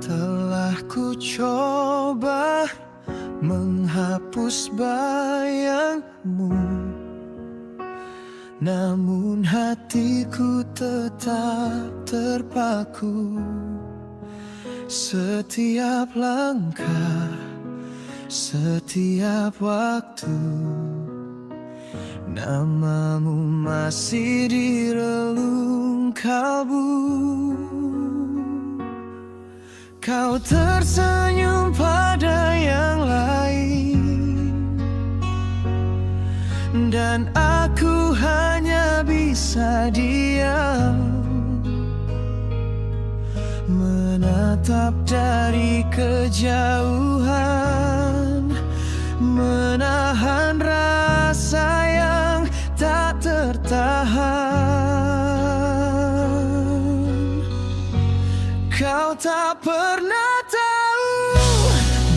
Telah ku coba menghapus bayangmu, namun hatiku tetap terpaku. Setiap langkah, setiap waktu, namamu masih di relung kalbu. Kau tersenyum pada yang lain, dan aku hanya bisa diam, menatap dari kejauhan, menahan rasa yang tak tertahan. Kau tak pernah tahu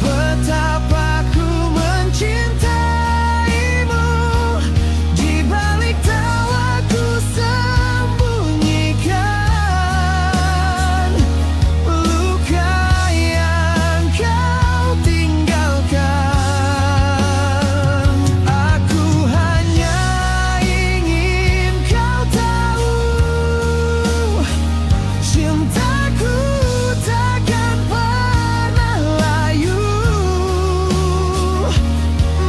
betapa ku mencintaimu. Di balik tawa ku sembunyikan luka yang kau tinggalkan. Aku hanya ingin kau tahu, cintaku takkan pernah layu.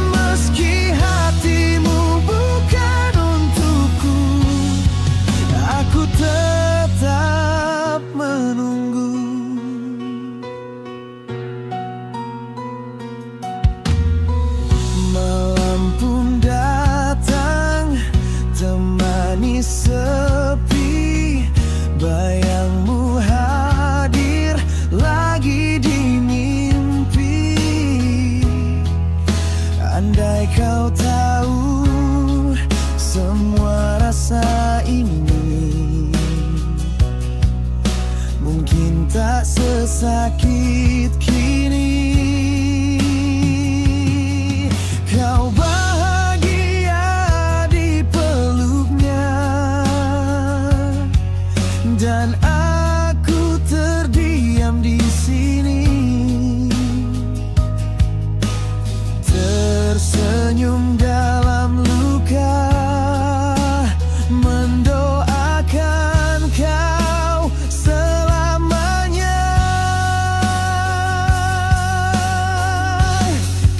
Meski hatimu bukan untukku, aku tetap menunggu. Malam pun datang, temani sepi, bayangmu hadir lagi di mimpi. Andai kau tahu semua rasa ini, mungkin tak sesakit kini. Kau bahagia di peluknya, dan aku terdiam di sini, tersenyum dalam luka, mendoakan kau selamanya.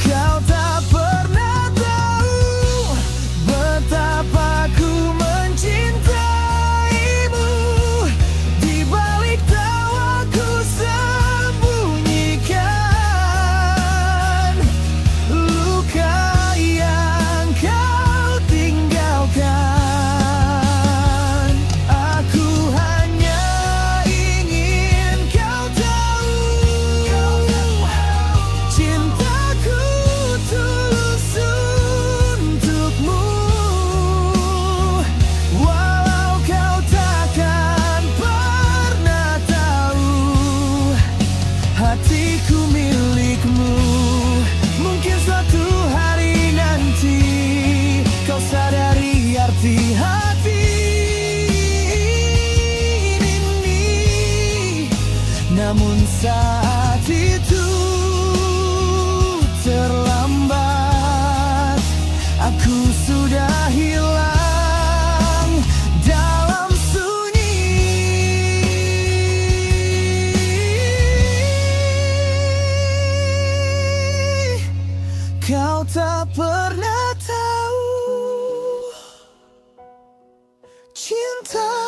Kau tak pernah tahu betapa ku mencintaimu. Di balik tawa ku sembunyikan luka yang kau tinggalkan. Aku hanya ingin kau tahu, cintaku tulus untukmu. Walau kau takkan pernah tahu, hatiku milikmu. Mungkin suatu hari nanti kau sadari arti hati ini, namun saat itu terlambat. Aku sudah hilang dalam sunyi. Kau tak pernah tahu cinta